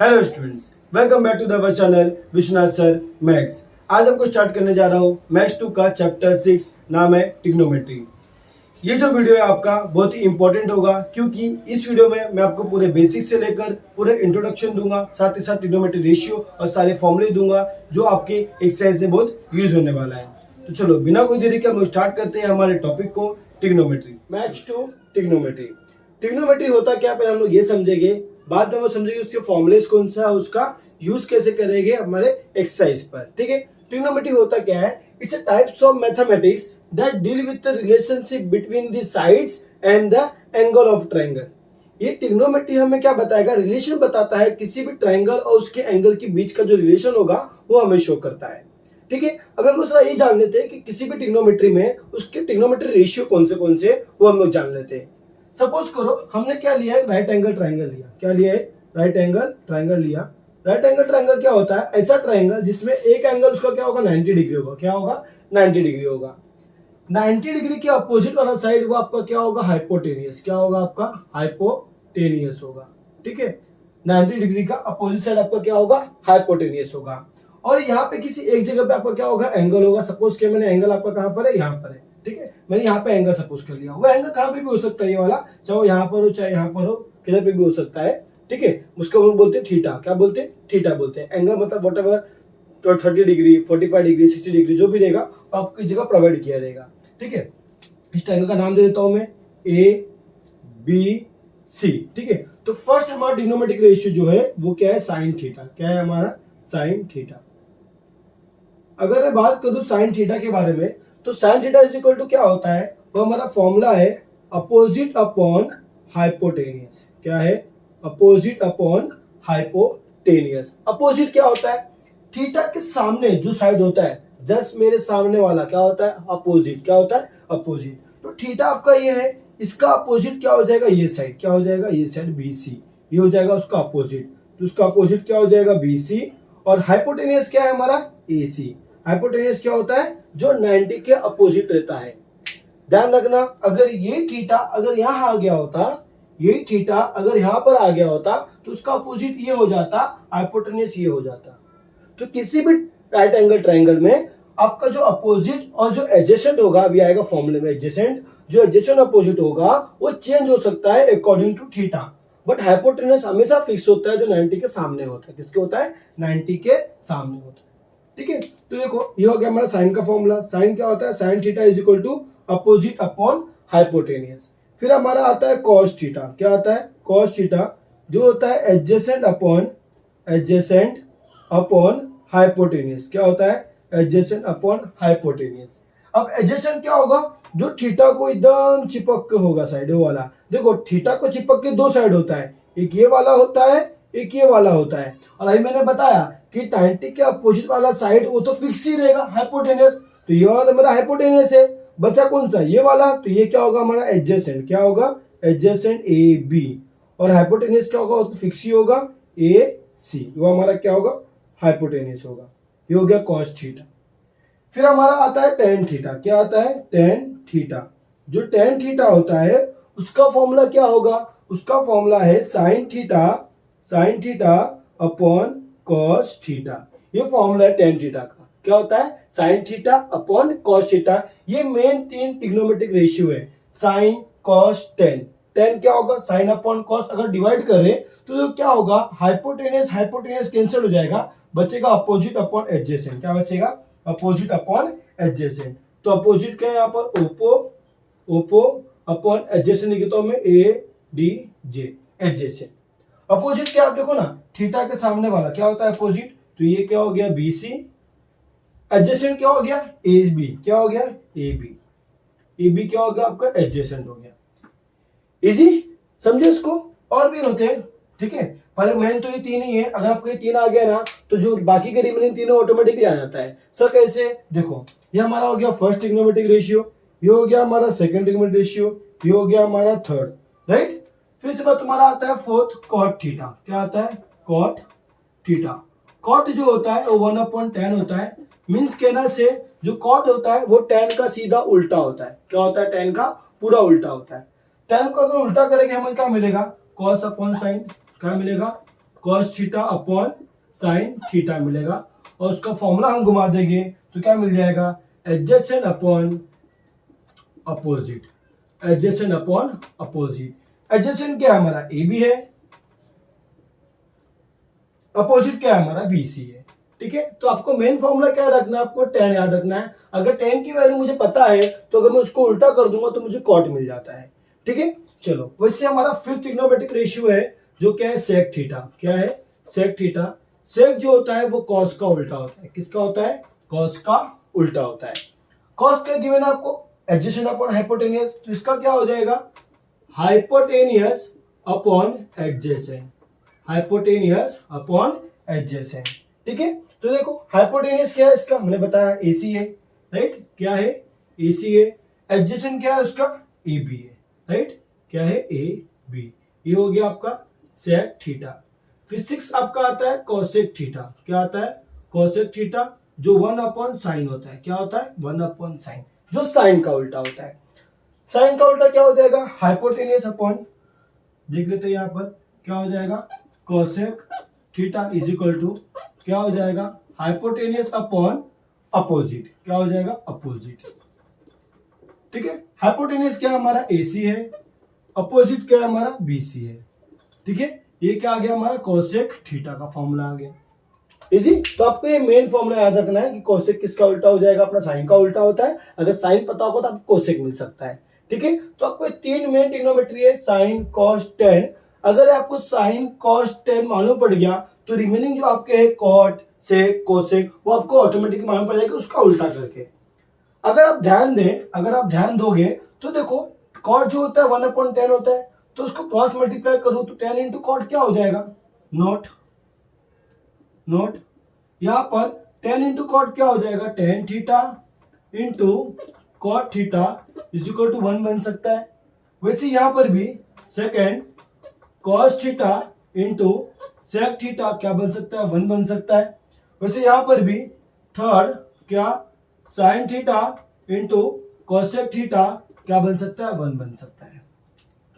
Hello students, welcome back to the our channel Vishwanath sir maths. आज हमको start करने जा रहा हूँ मैथ्स 2 का चैप्टर 6, नाम है ट्रिग्नोमेट्री। ये जो वीडियो है आपका बहुत ही इंपॉर्टेंट होगा, क्योंकि इस वीडियो में मैं आपको पूरे बेसिक से लेकर पूरे इंट्रोडक्शन दूंगा, साथ ही साथ ट्रिग्नोमेट्री रेशियो और सारे फॉर्मूले दूंगा जो आपके एक्सरसाइज से बहुत यूज होने वाला है। तो चलो बिना कोई देरी के हम स्टार्ट करते हैं हमारे टॉपिक को, ट्रिग्नोमेट्री। Maths 2 trigonometry. ट्रिग्नोमेट्री होता क्या, पहले हम लोग ये समझेंगे, बाद में वो समझेंगे उसके फॉर्मूलेस कौन सा है, उसका यूज कैसे करेंगे हमारे एक्सरसाइज पर। ठीक है, ट्रिग्नोमेट्री होता क्या है? It's a types of mathematics that deal with the relationship between the sides and the angle of triangle. ये ट्रिग्नोमेट्री हमें क्या बताएगा? रिलेशन बताता है, किसी भी ट्रायंगल और उसके एंगल के बीच का जो रिलेशन होगा वो हमें शो करता है। ठीक है, अब हम दूसरा ये जान लेते हैं कि किसी भी ट्रिग्नोमेट्री में उसके ट्रिग्नोमेट्री रेशियो कौन से वो हम लोग जान लेते हैं। सपोज करो हमने क्या लिया है, राइट एंगल ट्रायंगल लिया। क्या लिया है? राइट एंगल ट्रायंगल लिया। राइट एंगल ट्रायंगल क्या होता है? ऐसा ट्रायंगल जिसमें एक एंगल उसका क्या होगा? 90 डिग्री होगा। क्या होगा? 90 डिग्री होगा। 90 डिग्री के अपोजिट वाला साइड वो आपका क्या होगा? हाइपोटेनियस। क्या होगा आपका? हाइपोटेनियस होगा। ठीक है, 90 डिग्री का अपोजिट साइड आपका क्या होगा? हाइपोटेनियस होगा। और यहाँ पे किसी एक जगह पे आपका क्या होगा? एंगल होगा। सपोज के मैंने एंगल आपका कहां पर है? यहाँ पर है। ठीक है, मैंने यहाँ पे एंगल सपोज कर लिया। वो एंगल कहां पे भी हो सकता है, ये वाला, चाहे वो यहाँ पर हो चाहे यहाँ पर हो, किधर पे भी हो सकता है। ठीक है, उसको हम बोलते हैं थीटा। क्या बोलते हैं? थीटा बोलते हैं। एंगल मतलब व्हाटएवर 30 डिग्री, 45 डिग्री, 60 डिग्री जो भी रहेगा आपको इस जगह प्रोवाइड किया रहेगा। ठीक है, इस ट्रायंगल का नाम दे देता हूं मैं ABC। ठीक है, तो फर्स्ट हमारा ट्रिग्नोमेट्रिक रेशियो जो है वो क्या है? Sine theta. क्या है हमारा? Sine theta. अगर मैं बात करूं साइन थीटा के बारे में, तो sine theta is equal to क्या होता है? वो हमारा फॉर्मूला है अपोजिट अपॉन हाइपोटेनियस। क्या है? Opposite upon hypotenuse. अपोजिट क्या होता है? थीटा के सामने जो साइड होता है, जस्ट मेरे सामने वाला क्या होता है? अपोजिट। क्या होता है? अपोजिट। तो थीटा आपका ये है, इसका अपोजिट क्या हो जाएगा? ये साइड। क्या हो जाएगा? ये साइड BC। ये हो जाएगा उसका अपोजिट। तो उसका अपोजिट क्या हो जाएगा? BC। और हाइपोटेनियस क्या है हमारा? AC। हाइपोटेनियस क्या होता है? जो 90 के अपोजिट रहता है। ध्यान रखना, अगर ये थीटा अगर यहाँ आ गया होता, ये थीटा अगर यहाँ पर आ गया होता तो उसका अपोजिट ये हो जाता, हाइपोटेनियस ये हो जाता। तो किसी भी राइट एंगल ट्रायंगल में आपका जो अपोजिट और जो एडजेसेंट होगा, अभी आएगा फॉर्मूले में एडजेसेंट, जो एडजेसेंट अपोजिट होगा वो चेंज हो सकता है according to theta, but hypotenuse हमेशा फिक्स होता है जो 90 के सामने होता है। किसके होता है? 90 के सामने होता है। ठीक है, तो देखो ये हो गया हमारा साइन का फॉर्मूला। साइन क्या होता है? Sine theta is equal to opposite upon hypotenuse. फिर हमारा आता है कॉस थीटा। क्या आता है? कॉस थीटा जो होता है एडजेसेंट अपॉन हाइपोटेनियस। क्या होता है? Adjacent upon hypotenuse. अब एडजेसेंट क्या होगा? जो थीटा को एकदम चिपक के होगा साइड वाला। देखो थीटा को चिपक के दो साइड होता है, एक ये वाला होता है, एक ये वाला होता है। और अभी मैंने बताया कि 90 के अपोजिट वाला साइड वो तो फिक्स ही रहेगा, हाइपोटेनियस। तो ये वाला मेरा हाइपोटेनियस है। बचा कौन सा? ये वाला। तो ये क्या होगा हमारा? एडजेसेंट। क्या होगा? Adjacent AB। और हाइपोटेनियस क्या होगा? वो तो फिक्स ही होगा, AC। वो हमारा क्या होगा? हाइपोटेनियस होगा। ये हो गया कॉस थीटा। फिर हमारा आता है टेन थीटा। क्या आता है? Tan theta. जो टेन थीटा होता है उसका फॉर्मूला क्या होगा? उसका फॉर्मूला है sine theta upon cos theta. ये फॉर्मूला है टेन थीटा का। क्या होता है? Sine theta upon cos theta. ये मेन तीन ट्रिग्नोमेट्रिक रेशियो है, साइन कॉस टेन। टेन क्या होगा? Sine upon cos. अगर डिवाइड करें तो क्या होगा? हाइपोटेनियस कैंसिल हो जाएगा, बचेगा अपोजिट अपॉन एडजेसेंट। क्या बचेगा? Opposite upon adjacent. तो अपोजिट क्या है यहाँ पर? ओपो अपॉन एडजेसेंट लिखता हूं मैं ADJ, एडजेसेंट। अपोजिट क्या? आप देखो ना, थीटा के सामने वाला क्या होता है? अपोजिट। तो ये क्या हो गया? BC। एडजेसेंट क्या हो गया? AB। क्या हो गया? AB क्या हो गया आपका? एडजेसेंट हो गया। इजी समझे इसको? और भी होते हैं। ठीक है, पहले मेन तो ये तीन ही है। अगर आपको ये तीन आ गया ना तो जो बाकी के रिमेनिंग तीनों ऑटोमेटिकली आ जाता है। सर कैसे? देखो ये हमारा हो गया फर्स्ट ट्रिग्नोमेट्रिक रेशियो, ये हो गया हमारा सेकंड ट्रिग्नोमेट्रिक रेशियो, ये हो गया हमारा थर्ड, राइट। फिर से बाद तुम्हारा आता है फोर्थ, कॉट थीटा। क्या आता है? Cot theta. कॉट जो होता है वो 1/10 होता है। मीन्स कहना से जो कॉट होता है वो टेन का सीधा उल्टा होता है। क्या होता है? टेन का पूरा उल्टा होता है। टेन को अगर उल्टा करेंगे हमें क्या मिलेगा? Cos upon sine. क्या मिलेगा? Cos theta upon sine theta मिलेगा, और उसका फॉर्मूला हम घुमा देंगे तो क्या मिल जाएगा, adjacent upon opposite, adjacent upon opposite. Adjacent क्या है हमारा, ए बी है, अपोजिट क्या है हमारा, बी सी है। ठीक है, तो आपको मेन फॉर्मूला क्या रखना है, आपको tan याद रखना है। अगर tan की वैल्यू मुझे पता है तो अगर मैं उसको उल्टा कर दूंगा तो मुझे cot मिल जाता है। ठीक है, चलो वैसे हमारा फिफ्थ ट्रिग्नोमेट्रिक रेशियो है जो क्या है, सेक थीटा। क्या है, सेक थीटा। सेक जो होता है वो कॉस का उल्टा होता है। किसका होता है, कॉस का उल्टा होता है। कॉस क्या गिवन है आपको, एडजेसेंट अपॉन हाइपोटेनियस, तो इसका क्या हो जाएगा, hypotenuse upon adjacent, hypotenuse upon adjacent. ठीक है, तो देखो हाइपोटेनियस क्या है इसका, हमने बताया एसी है, राइट, क्या है, एसी है। एडजेसेंट क्या है उसका, ए बी है, राइट, क्या है, ए बी। ये हो गया आपका सेक थीटा। फिजिक्स आपका आता है कोसेक थीटा। क्या आता है, कोसेक थीटा, जो 1 अपॉन साइन होता है। क्या होता है, 1 अपॉन साइन, जो साइन का उल्टा होता है। साइन का उल्टा क्या हो जाएगा, हाइपोटेनियस अपॉन, देख लेते हैं यहां पर क्या हो जाएगा, cosec theta is equal to क्या हो जाएगा, हाइपोटेनियस अपॉन अपोजिट। क्या हो जाएगा, अपोजिट। ठीक है, हाइपोटेनियस क्या हमारा एसी है, अपोजिट क्या हमारा बीसी है। ठीक है, ये क्या आ गया हमारा, कोसेक थीटा का फॉर्मूला आ गया। इजी, तो आपको ये मेन फॉर्मूला याद रखना है कि कोसेक किसका उल्टा हो जाएगा, अपना साइन का उल्टा होता है। अगर साइन पता होगा तो आपको कोसेक मिल सकता है। ठीक है, तो आपको तीन मेन ट्रिग्नोमेट्री है, साइन कॉस टेन। अगर आपको साइन कॉस टेन मालूम पड़ गया तो रिमेनिंग जो आपके है कॉट सेक कोसेक वो आपको ऑटोमेटिकली मालूम पड़ जाएगा उसका उल्टा करके। अगर आप ध्यान दें, अगर आप ध्यान दोगे तो देखो कॉट जो होता है 1/10 होता है, तो उसको क्रॉस मल्टीप्लाई करो तो 10 इंटू कॉट क्या हो जाएगा, नोट, नोट। यहां पर 10 इंटू कॉट क्या हो जाएगा, tan theta into cot theta is equal to 1 बन सकता है। वैसे यहां पर भी second cos theta into sec theta क्या बन सकता है, 1 बन सकता है। वैसे यहां पर भी थर्ड क्या sine theta into cosec theta क्या बन सकता है, 1 बन सकता है।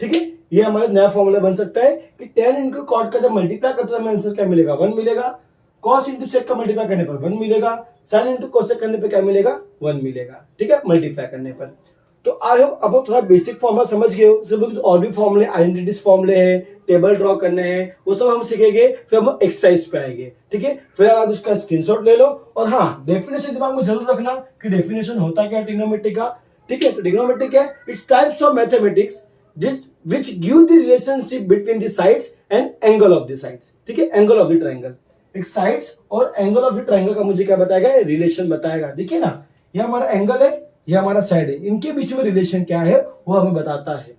ठीक है, ये हमारा नया फॉर्मूला बन सकता है कि 10 इंटू कॉट का जब मल्टीप्लाई करते हैं आंसर क्या मिलेगा, 1 मिलेगा। कॉस इंटू सेक का मल्टीप्लाई करने पर 1 मिलेगा, साइन इंटू कोसेक करने पर क्या मिलेगा, 1 मिलेगा। ठीक है, मल्टीप्लाई करने पर। तो आई होप अब थोड़ा बेसिक फॉर्मूला समझ गए हो। सिर्फ कुछ और भी फॉर्मूले, आइडेंटिटीज फॉर्मूले हैं, टेबल ड्रॉ करने हैं, वो सब हम सीखेंगे, फिर हम एक्सरसाइज पे आएंगे। ठीक है, फिर आप उसका स्क्रीनशॉट ले लो। और हाँ, डेफिनेशन दिमाग में जरूर रखना कि डेफिनेशन होता क्या ट्रिग्नोमेट्री का। ठीक है, तो ट्रिग्नोमेट्री क्या है, its types of mathematics which give the relationship between the sides and angle of the sides। ठीक है, एंगल ऑफ द ट्रायंगल, एक साइड्स और एंगल ऑफ द ट्रायंगल का मुझे क्या बताएगा, रिलेशन बताएगा। देखिए ना, ये हमारा एंगल है, ये हमारा साइड है, इनके बीच में रिलेशन क्या है वो हमें बताता है।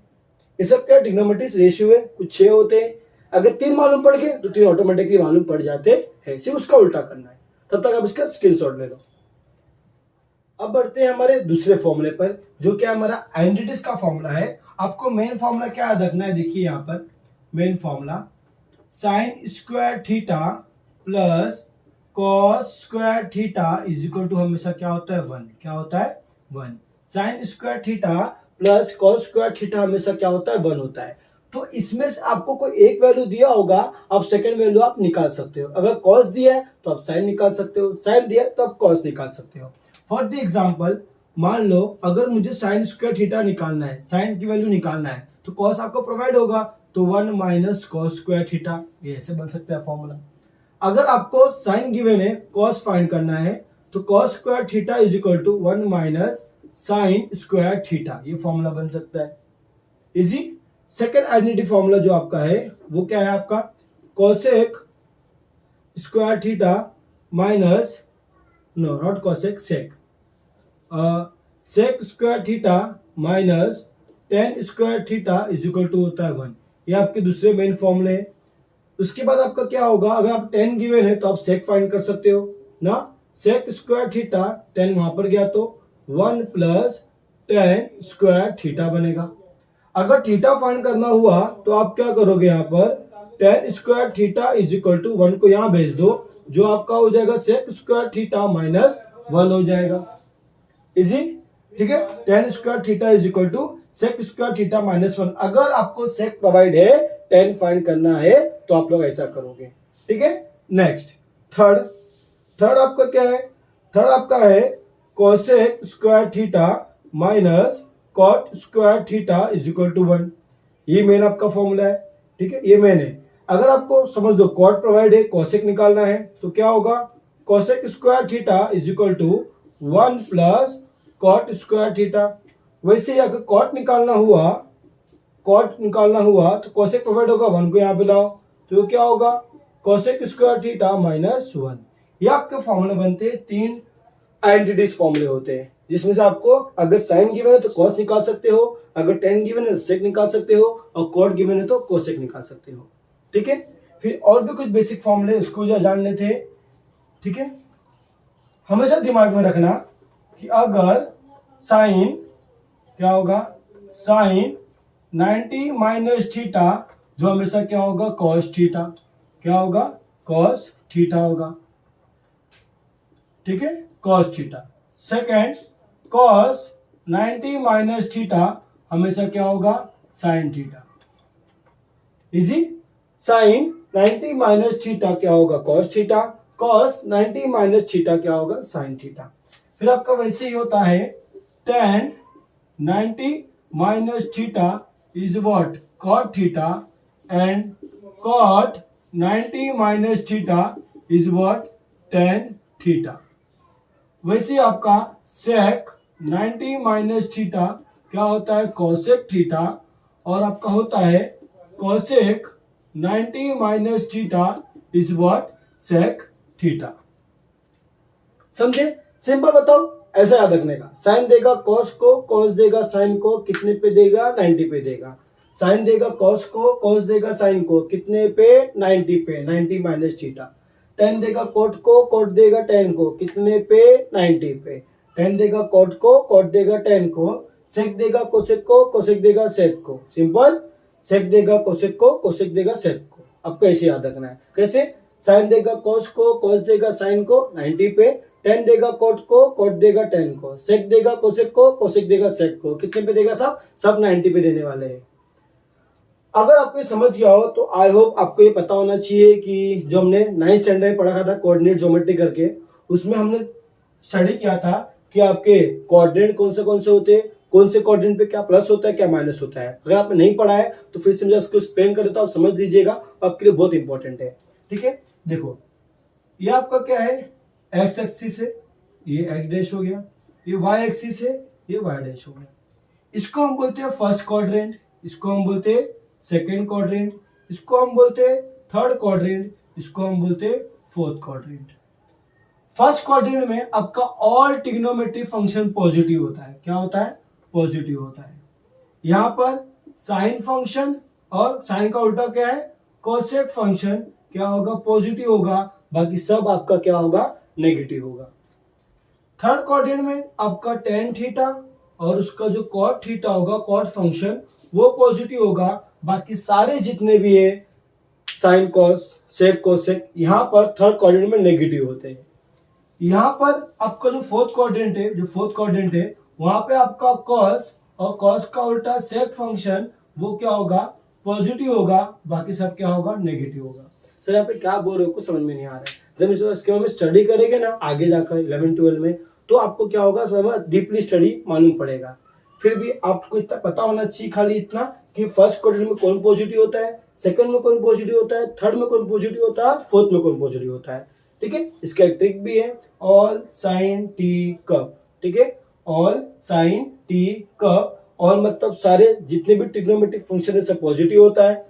ये सब क्या ट्रिग्नोमेट्रिक रेशियो है, कुछ 6 होते हैं। अगर 3 मालूम पड़ गए तो 3 ऑटोमेटिकली मालूम पड़ जाते हैं, सिर्फ उसका उल्टा करना है। तब तक आप इसका स्क्रीनशॉट ले लो। अब बढ़ते हैं हमारे दूसरे फॉर्मूले पर, जो क्या हमारा आइडेंटिटीज का फॉर्मूला है। आपको मेन फॉर्मूला क्या याद रखना है, देखिए यहाँ पर main formula sine square theta plus cos square theta is equal to हमेशा क्या होता है, 1। क्या होता है, 1। Sine square theta plus cos square theta हमेशा क्या होता है, 1 होता है। तो इसमें से आपको कोई एक वैल्यू दिया होगा, आप सेकंड वैल्यू आप निकाल सकते हो। अगर कॉस दिया है तो आप साइन निकाल सकते हो, साइन दिया है तो आप कॉस निकाल सकते हो। फॉर द एग्जाम्पल, मान लो अगर मुझे साइन स्क्वायर थीटा निकालना है, साइन की वैल्यू निकालना है, तो कॉस आपको प्रोवाइड होगा, तो 1 माइनस कॉस स्क्वायर थीटा, ये ऐसे बन सकता है फॉर्मूला। अगर आपको साइन गिवन है, कॉस फाइंड करना है, तो cos square theta is equal to 1 minus sine square theta, ये फॉर्मूला बन सकता है। इजी। सेकेंड आइडेंटिटी फॉर्मूला जो आपका है वो क्या है आपका, cosec square theta minus, no not cosec, sec, sec square theta minus tan square theta is equal to होता है 1। ये आपके दूसरे मेन फॉर्मूले हैं। उसके बाद आपका क्या होगा, अगर आप 10 गिवन है तो आप सेक फाइंड कर सकते हो ना, सेक स्क्वायर थीटा 10 वहां पर गया तो 1 प्लस 10 स्क्वायर थीटा बनेगा। अगर थीटा फाइंड करना हुआ तो आप क्या करोगे, यहाँ पर 10 square theta is equal to 1 को यहाँ भेज दो, जो आपका हो जाएगा सेक स्क्वायर थीटा माइनस 1 हो जाएगा। इजी। ठीक है, 10 square theta is equal to sec square theta minus 1। अगर आपको सेक प्रोवाइड है tan फाइंड करना है तो आप लोग ऐसा करोगे, ठीक है। नेक्स्ट थर्ड आपका क्या है, थर्ड आपका है cosec square theta minus cot square theta is equal to 1। ये मेन आपका फॉर्मूला है, ठीक है, ये मेन है। अगर आपको समझ दो कॉट प्रोवाइड है, कोसेक निकालना है तो क्या होगा, cosec square theta is equal to 1 plus cot square theta. वैसे ही अगर कॉट निकालना हुआ तो कोसेक प्रोवाइड होगा, 1 को यहाँ पे लाओ तो क्या होगा, कोसेक स्क्वायर थीटा माइनस 1। ये आपके फॉर्मूले बनते हैं, 3 आइडेंटिटीज फॉर्मूले होते हैं, जिसमें से आपको अगर साइन गिवन है तो कॉस निकाल सकते हो, अगर टेन गिवन है तो सेक निकाल सकते हो, और कॉट गिवन है तो कोसेक निकाल सकते हो, ठीक है। फिर और भी कुछ बेसिक फॉर्मूले उसको जान लेते हैं, ठीक है। हमेशा दिमाग में रखना कि अगर साइन क्या होगा, साइन 90 माइनस थीटा जो हमेशा क्या होगा, कॉस थीटा, क्या होगा, कॉस थीटा होगा, ठीक है, cos theta. Second cos 90 minus theta हमेशा क्या होगा, sine theta. Easy, sine 90 minus theta क्या होगा, cos theta, cos 90 minus theta क्या होगा, साइन थीटा। फिर आपका वैसे ही होता है tan 90 minus theta is what, cot theta, and cot 90 minus theta is what, tan theta. वैसे आपका सेक 90 माइनस थीटा क्या होता है, कोसेक थीटा, और आपका होता है cosec 90 minus theta is what, sec theta. समझे, सिंपल बताओ, ऐसा याद रखने का। साइन देगा कॉस को, कॉस देगा साइन को, कितने पे देगा, 90 पे देगा। साइन देगा कॉस को, कॉस देगा साइन को, कितने पे, 90 पे, 90 माइनस थीटा। टेन देगा कोट को, कोट देगा टेन को, कितने पे, 90 पे। टेन देगा कोट को, कोट देगा टेन को। सेक देगा कोसेक को, कोसेक देगा सेक को। सिंपल, सेक देगा कोसेक को, कोसेक देगा सेक को। आपको ऐसे याद रखना है। कैसे, साइन देगा कॉस को, कॉस देगा साइन को 90 पे, टेन देगा कोट को, कोट देगा टेन को, सेक देगा कोसेक को, कोसेक देगा सेक को, कितने पे देगा, सब 90 पे देने वाले हैं। अगर आपको ये समझ गया हो तो आई होप आपको ये पता होना चाहिए कि जो हमने 9th स्टैंडर्ड में पढ़ा था कोऑर्डिनेट ज्योमेट्री करके, उसमें हमने स्टडी किया था कि आपके कोऑर्डिनेट कौन से होते हैं, कौन से कोऑर्डिनेट पे क्या प्लस होता है, क्या माइनस होता है। अगर आपने नहीं पढ़ा है तो फिर से मैं इसको एक्सप्लेन कर देता हूं, आप समझ लीजिएगा, आपके लिए बहुत इंपॉर्टेंट है, ठीक है। देखो, ये आपका क्या है, एक्स एक्सिस है, ये एक्स डैश हो गया, ये वाई एक्सिस है, ये वाई डैश हो गया। इसको हम बोलते हैं फर्स्ट क्वाड्रेंट, इसको हम बोलते हैं सेकेंड क्वाड्रेंट, इसको हम बोलते हैं थर्ड क्वाड्रेंट, इसको हम बोलते हैं फोर्थ क्वाड्रेंट। फर्स्ट क्वाड्रेंट में आपका ऑल ट्रिग्नोमेट्रिक फंक्शन पॉजिटिव होता है। क्या होता है, पॉजिटिव होता है। यहां पर साइन फंक्शन, और साइन का उल्टा क्या है, कोसेक फंक्शन क्या होगा, पॉजिटिव होगा, बाकी सब आपका क्या होगा, नेगेटिव होगा। थर्ड क्वाड्रेंट में आपका टेन थीटा और उसका जो कॉट थीटा होगा, कॉट फंक्शन, वो पॉजिटिव होगा, बाकी सारे जितने भी है साइन कॉस सेक कोसेक यहाँ पर थर्ड क्वाड्रेंट में नेगेटिव होते हैं। यहाँ पर आपका जो फोर्थ क्वाड्रेंट है वहां पे आपका कॉस और कॉस का उल्टा सेक फंक्शन वो क्या होगा, पॉजिटिव होगा, बाकी सब क्या होगा, नेगेटिव होगा। सर यहाँ पे क्या बोल रहे हो, कुछ समझ में नहीं आ रहा है। जब इसके बारे में स्टडी करेंगे ना आगे जाकर 11-12 में, तो आपको क्या होगा, डीपली स्टडी मालूम पड़ेगा। फिर भी आपको इतना पता होना चाहिए, खाली इतना कि फर्स्ट क्वाड्रेंट में कौन पॉजिटिव होता है, सेकंड में कौन पॉजिटिव होता है, थर्ड में कौन पॉजिटिव होता है, फोर्थ में कौन पॉजिटिव होता है, ठीक है। इसका एक ट्रिक भी है, ऑल साइन टी कब, ठीक है, ऑल साइन टी कब, और मतलब सारे जितने भी ट्रिग्नोमेट्रिक फंक्शन है सब पॉजिटिव होता है।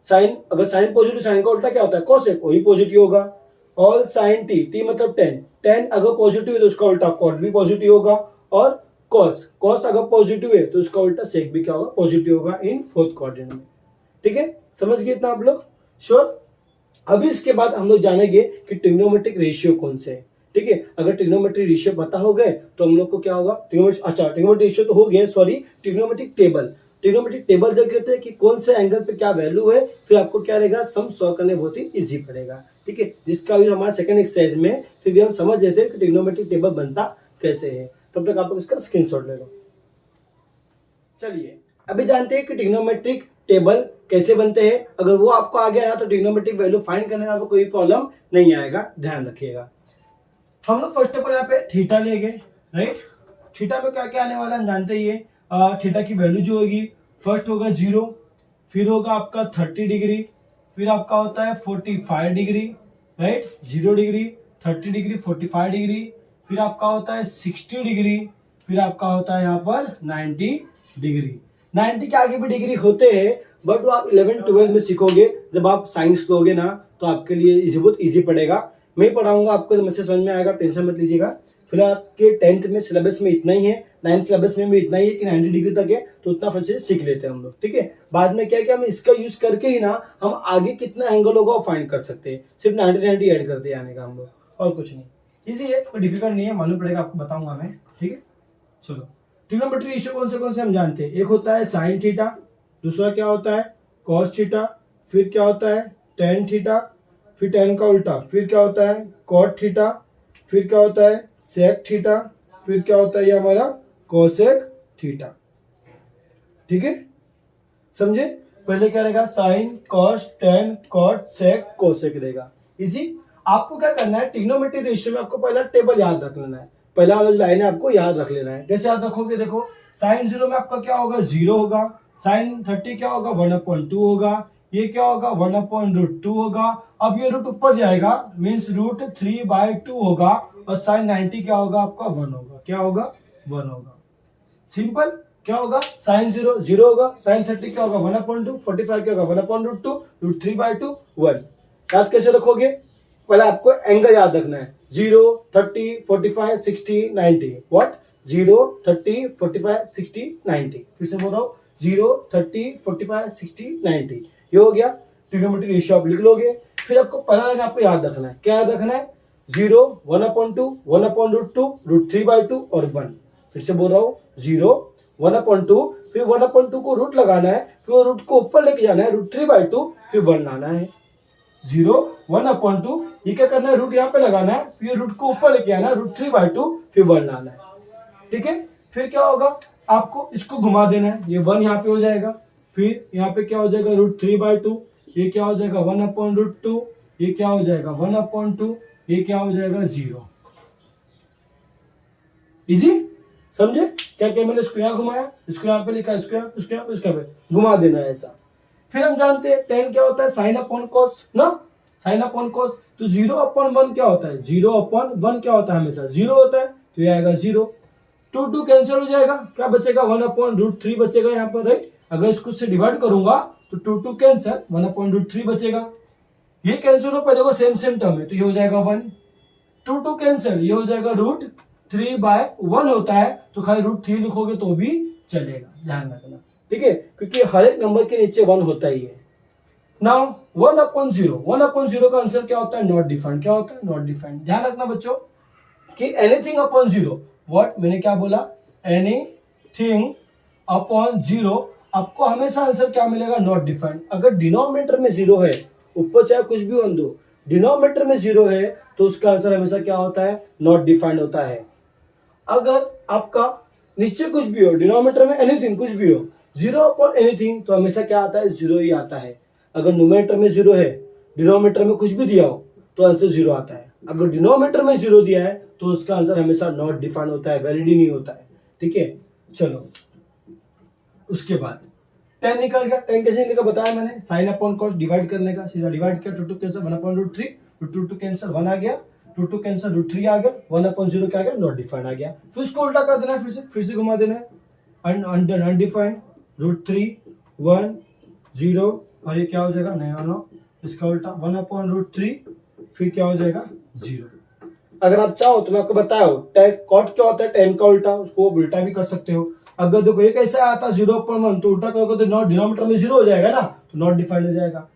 साइन अगर साइन पॉजिटिव, साइन का उल्टा क्या होता है, कोसेक, वही पॉजिटिव होगा। ऑल साइन टी मतलब 10 अगर पॉजिटिव है तो उसका उल्टा कॉट भी पॉजिटिव होगा, और कॉस अगर पॉजिटिव है तो उसका उल्टा सेक भी क्या होगा, पॉजिटिव होगा इन फोर्थ क्वाड्रेंट में, ठीक है। समझ गए इतना आप लोग, श्योर। अभी इसके बाद हम लोग जानेंगे कि ट्रिग्नोमेट्रिक रेशियो कौन से है, ठीक है। अगर ट्रिग्नोमेट्रिक रेशियो पता हो गए तो हम लोग को क्या होगा, ट्रिग्नोमेट्रिक रेशियो तो हो गया, सॉरी, ट्रिग्नोमेट्रिक टेबल देख लेते हैं कि कौन से एंगल पे क्या वैल्यू है, फिर आपको क्या रहेगा, सम सॉल्व करने बहुत ही इजी पड़ेगा, ठीक है। जिसका यूज हमारा सेकंड एक्सरसाइज में फिर भी हम समझ लेते हैं कि ट्रिग्नोमेट्रिक टेबल बनता कैसे है। तब तक आप लोग इसका स्क्रीनशॉट ले लो। चलिए अभी जानते हैं कि ट्रिग्नोमेट्रिक टेबल कैसे बनते हैं, अगर वो आपको आ गया ना तो ट्रिग्नोमेट्रिक वैल्यू फाइंड करने में आपको कोई प्रॉब्लम नहीं आएगा, ध्यान रखिएगा। हम लोग फर्स्ट ऑफ ऑल यहाँ पे थीटा ले गए, राइट। थीटा में क्या क्या आने वाला हम जानते ही है। थीटा की वैल्यू जो होगी, फर्स्ट होगा 0, फिर होगा आपका 30 डिग्री, फिर आपका होता है 45 degree, right. 0 degree, 30 degree, 45 degree, फिर आपका होता है 60 डिग्री, फिर आपका होता है यहाँ पर 90 डिग्री। 90 के आगे भी डिग्री होते हैं, बट वो आप 11-12 में सीखोगे। जब आप साइंस लोगे ना तो आपके लिए बहुत ईजी पड़ेगा। मैं ही पढ़ाऊंगा आपको, मुझसे समझ में आएगा, टेंशन मत लीजिएगा। फिलहाल आपके 10th में सिलेबस में इतना ही है, 9th सिलेबस में भी इतना ही है कि 90 डिग्री तक है, तो उतना फर्स्ट से सीख लेते हैं हम लोग, ठीक है। बाद में क्या है कि हम इसका यूज करके ही ना हम आगे कितना एंगल होगा वो फाइंड कर सकते हैं। सिर्फ 90 ऐड कर दिया आने का हम लोग, और कुछ नहीं। इजी है, कोई डिफिकल्ट नहीं है, मालूम पड़ेगा आपको, बताऊंगा मैं, ठीक है। चलो, ट्रिग्नोमेट्री रेशियो कौन से हम जानते हैं। एक होता है साइन थीटा, दूसरा क्या होता है कॉस थीटा, फिर क्या होता है टेन थीटा, फिर टेन का उल्टा, फिर क्या होता है कॉट थीटा, फिर क्या होता है सेक थीटा, फिर क्या होता है ये हमारा कोसेक थीटा, ठीक है। समझे, पहले क्या रहेगा sine cos tan cot sec cosec रहेगा। इसी आपको क्या करना है, ट्रिग्नोमेट्री रेशियो में आपको पहला टेबल याद रख लेना है, पहला वाला लाइन है आपको याद रख लेना है। कैसे याद रखोगे, देखो साइन 0 में आपका क्या होगा 0 होगा, साइन 30 क्या होगा 1/2 होगा, ये क्या होगा 1/√2 होगा। अब ये रूट ऊपर जाएगा, मीन्स √3/2 होगा, और साइन 90 क्या होगा आपका 1 होगा, क्या होगा 1 होगा। सिंपल, क्या होगा साइन 0 0 होगा, साइन 30 क्या होगा 1/2, 45 क्या होगा 1/√2, √3/2 1। याद कैसे रखोगे, पहले आपको एंगल याद रखना है, 0 30 45 60 90, व्हाट 0 30 45 60 90। फिर से बोल रहा हूँ 0 30 45 60 90, ये हो गया ट्रिग्नोमेट्री रेशियो, आप लिख लोगे। फिर आपको पहला लाइन आपको याद रखना है, क्या याद रखना है 0 1/2 1/√2 √3/2 और 1। फिर से बोल रहा हूँ 0 1/2, फिर 1/2 को रूट लगाना है, फिर रूट को ऊपर लेके जाना है √3/2, फिर 1 लाना है। 0 1/2, ये क्या करना है रूट यहाँ पे लगाना है, फिर रूट को ऊपर लेके आना है √3/2, फिर 1 लाना है, ठीक है। फिर क्या होगा, आपको इसको घुमा देना है, ये 1 यहाँ पे हो जाएगा, फिर यहाँ पे क्या हो जाएगा √3/2, ये क्या हो जाएगा 1/√2, ये क्या हो जाएगा 1/2, ये क्या हो जाएगा 0। इजी, समझे क्या क्या मैंने इसको यहाँ घुमाया, इसको यहाँ पे लिखा, इसको यहाँ, इसको यहाँ पे, इसको यहाँ पे घुमा देना है ऐसा। फिर हम जानते हैं टेन क्या होता है साइन अपॉन कॉस ना, साइन अपॉन कॉस। तो 0/1 क्या होता है, 0/1 क्या होता है हमेशा 0 होता है, तो ये आएगा 0। 2 कैंसिल हो जाएगा, क्या बचेगा 1/√3 बचेगा यहाँ पर, राइट। अगर इसको से डिवाइड करूंगा तो 2 कैंसिल, 1/√3 बचेगा। ये कैंसिल हो पहले को सेम टर्म है, तो ये हो जाएगा 1। 2 कैंसिल, ये हो जाएगा √3/1 होता है, तो खाली √3 लिखोगे तो भी चलेगा, ध्यान रखना, ठीक है, क्योंकि हर एक नंबर के नीचे 1 होता ही है। नाउ 1/0 का आंसर क्या होता है नॉट डिफाइंड, क्या होता है नॉट डिफाइंड। ध्यान रखना बच्चों कि एनीथिंग अपॉन 0, व्हाट मैंने क्या बोला, एनीथिंग अपॉन 0, आपको हमेशा आंसर क्या मिलेगा नॉट डिफाइंड। अगर डिनोमिनेटर में 0 है, ऊपर चाहे कुछ भी होने दो, डिनोमिनेटर में 0 है तो उसका आंसर हमेशा क्या होता है नॉट डिफाइंड होता है। अगर आपका नीचे कुछ भी हो, डिनोमिनेटर में एनीथिंग कुछ भी हो, 0/anything, तो हमेशा क्या आता है 0 ही आता है। अगर न्यूमरेटर में 0 है, डिनोमिनेटर में कुछ भी दिया हो तो आंसर 0 आता है। अगर डिनोमिनेटर में 0 दिया है तो उसका आंसर हमेशा नॉट डिफाइंड होता है, वैलिड ही नहीं होता है, ठीक है। चलो उसके बाद 10 निकल गया, 10 कैसे निकला बताया मैंने, साइन अपॉन कॉस डिवाइड करने का, सीधा डिवाइड किया, 2 कैंसिल 1/√3, 2 कैंसिल 1 आ गया, 2 कैंसिल √3 आ गया, 1/0 क्या आ गया नॉट डिफाइंड आ गया। फिर उसको उल्टा कर देना है, फिर से घुमा देना है, अनडिफाइंड √3 1 0, और ये क्या हो जाएगा नहीं, इसका उल्टा 1/√3, फिर क्या हो जाएगा 0। अगर आप चाहो तो मैं आपको बताया कॉट क्या होता है 10 का उल्टा, उसको उल्टा भी कर सकते हो। अगर देखो ये कैसे आया था 0/1, तो उल्टा करोगे तो नॉट, डिनोमिनेटर में 0 हो जाएगा ना, तो नॉट डिफाइंड हो जाएगा।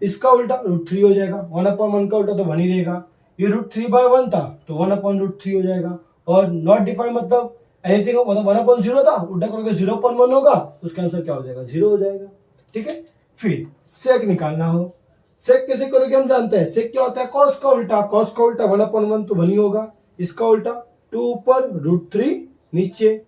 इसका उल्टा √3 हो जाएगा, 1/1 का उल्टा तो 1 ही रहेगा। ये √3/1 था तो 1/√3 हो जाएगा। और नॉट डिफाइंड मतलब एनीथिंग 1/0 था, उल्टा करोगे 0/1 होगा, तो उसका आंसर क्या हो जाएगा 0 हो जाएगा, ठीक है। फिर सेक निकालना हो, सेक कैसे करोगे हम जानते हैं, सेक क्या होता है कॉस का उल्टा, कॉस का उल्टा 1/1 तो 1 ही होगा, इसका उल्टा 2 ऊपर √3 नीचे,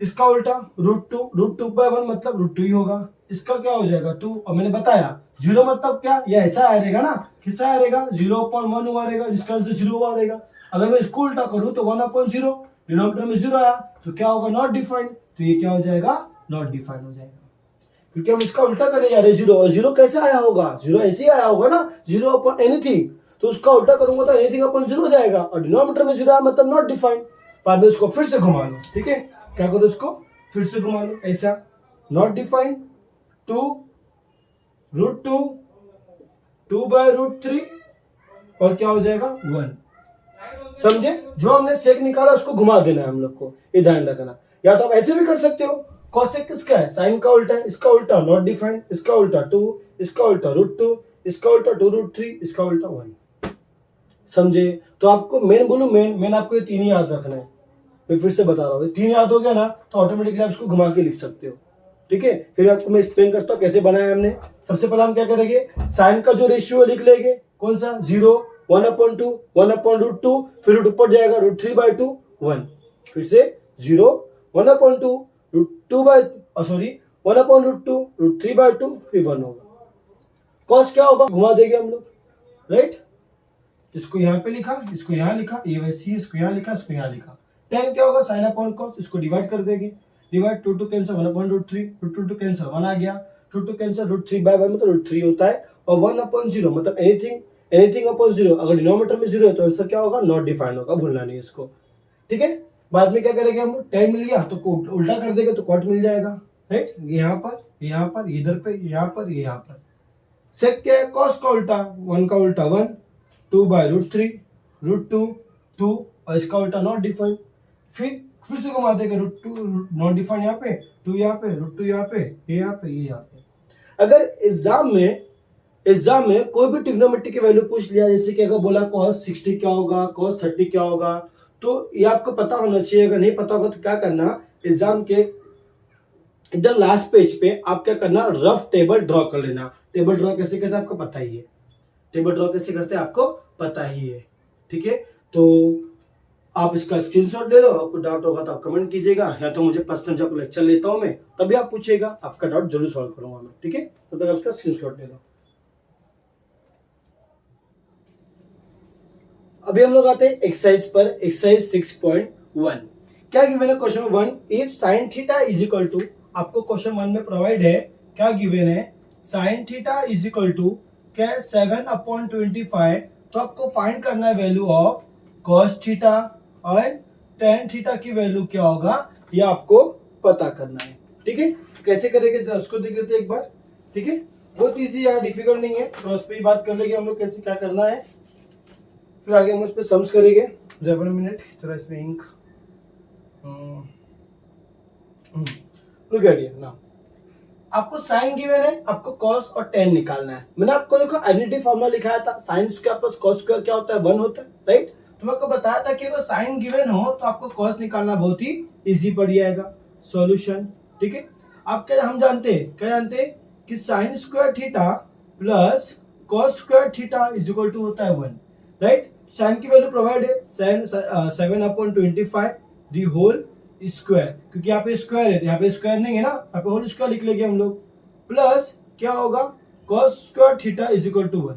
इसका उल्टा √2/1 मतलब √2 ही होगा, इसका क्या हो जाएगा 2। और मैंने बताया 0 मतलब क्या, ये ऐसा आएगा ना, किससा आएगा 0/1 हुआ रहेगा, जिसका आंसर 0 हुआ रहेगा। अगर मैं इसको उल्टा करूं तो 1/0, डिनोमिनेटर में 0 आया तो क्या होगा नॉट डिफाइंड, तो ये क्या हो जाएगा नॉट डिफाइंड हो जाएगा, क्योंकि हम इसका उल्टा करने जा रहे हैं 0। और 0 कैसे आया होगा, 0 ऐसे ही आया होगा ना, 0/एनीथिंग, तो उसका उल्टा करूंगा तो एनीथिंग/0 हो जाएगा, और डिनोमिनेटर में 0 आया मतलब नॉट डिफाइंड। बाद में इसको फिर से घुमा लो, ठीक है, क्या करो इसको फिर से घुमा लो, ऐसा नॉट डिफाइंड 2√2 2/√3 और क्या हो जाएगा 1। समझे, जो हमने सेक निकाला उसको घुमा देना है हम लोग को, ये ध्यान रखना। या तो आप ऐसे भी कर सकते हो, कॉसेक किसका है, साइन का उल्टा है, इसका उल्टा नॉट डिफाइंड, इसका उल्टा 2, इसका उल्टा √2, इसका उल्टा 2√3, इसका उल्टा 1। समझे, तो आपको मेन बोलूं, मेन आपको ये तीन ही याद रखना है। मैं फिर से बता रहा हूँ, तीन याद हो गया ना तो ऑटोमेटिकली आप इसको घुमा के लिख सकते हो, ठीक है। फिर आपको मैं एक्सप्लेन करता हूँ कैसे बनाया हमने। सबसे पहले हम क्या करेंगे, साइन का जो रेशियो लिख लेंगे, कौन सा 0, 1/2, 1/√2, फिर रूट ऊपर जाएगा √3/2, 1, फिर से 0, 1/2, √2, 1/√2, फिर 1 होगा। कॉस क्या होगा, घुमा देंगे हम लोग, राइट। इसको यहाँ पे लिखा, इसको यहाँ लिखा, ये वैसे ही, इसको यहाँ लिखा, इसको यहाँ लिखा। tan क्या होगा, साइन अपॉन कॉस, इसको डिवाइड कर देंगे, डिवाइड 2 कैंसर 1/√3, √2 कैंसर 1 आ गया, 2 कैंसर √3/1 मतलब √3 होता है, और 1/0 मतलब एनीथिंग/0। अगर डिनोमिनेटर में 0 है तो आंसर क्या होगा नॉट डिफाइंड होगा, भूलना नहीं इसको, ठीक है। बाद में क्या करेंगे हम, tan मिल गया तो उल्टा कर देंगे तो cot मिल जाएगा, राइट। यहाँ पर, इधर पे, यहाँ पर। सेक क्या है, cos का उल्टा 1 का उल्टा 1, 2/√3, √2, 2, और इसका उल्टा नॉट डिफाइंड। फिर से घुमा देंगे, √2 नॉट डिफाइंड यहाँ पे, 2 यहाँ पे, √2 यहाँ पे, ये यहाँ पे। अगर एग्जाम में कोई भी ट्रिग्नोमेट्री की वैल्यू पूछ लिया, जैसे कि अगर बोला cos 60 क्या होगा, cos 30 क्या होगा, तो ये आपको पता होना चाहिए। अगर नहीं पता होगा तो क्या करना, एग्जाम के एकदम लास्ट पेज पे आप क्या करना, रफ टेबल ड्रॉ कर लेना। टेबल ड्रॉ कैसे करते हैं आपको पता ही है, आपको पता ही है, ठीक है। तो आप इसका स्क्रीनशॉट ले लो, आपको डाउट होगा तो आप कमेंट कीजिएगा, या तो मुझे पर्सनल जब लेक्चर लेता हूं मैं तभी आप पूछिएगा, आपका डाउट जरूर सॉल्व करूंगा मैं, ठीक है। तब तक आपका स्क्रीनशॉट ले लो। अभी हम लोग आते हैं एक्सरसाइज पर, एक्सरसाइज 6.1। क्या गिवन है question 1, if sine theta is equal to, आपको क्वेश्चन 1 में प्रोवाइड है, क्या गिवन है, sine theta is equal to क्या 7/25, तो आपको फाइंड करना है वैल्यू ऑफ cos थीटा और tan थीटा की वैल्यू क्या होगा ये आपको पता करना है, ठीक है। कैसे करेंगे जरा उसको देख लेते हैं एक बार, ठीक है। बहुत इजी है, डिफिकल्ट नहीं है, तो उस पर ही बात कर लेंगे हम लोग कैसे क्या करना है, फिर आगे हम उस पर सम्स करेंगे। 1 मिनट थोड़ा इसमें ink, look at here now. आपको साइन गिवन है, आपको cos और tan निकालना है। मैंने आपको देखो आइडेंटिटी फॉर्मूला लिखाया था, sign square plus cos square क्या होता है 1 होता है, राइट। तो मैं आपको बताया था कि अगर साइन गिवन हो तो आपको cos निकालना बहुत ही इजी पड़ जाएगा। सॉल्यूशन, ठीक है। आप क्या हम जानते हैं कि sine square theta plus cos square theta is equal to होता है 1, राइट। साइन की वैल्यू प्रोवाइड है 7/25 दी होल स्क्वायर, क्योंकि यहाँ पे स्क्वायर है, यहाँ पे स्क्वायर नहीं है ना, यहाँ पे होल स्क्वायर लिख लेंगे हम लोग, प्लस क्या होगा cos square theta is equal to 1,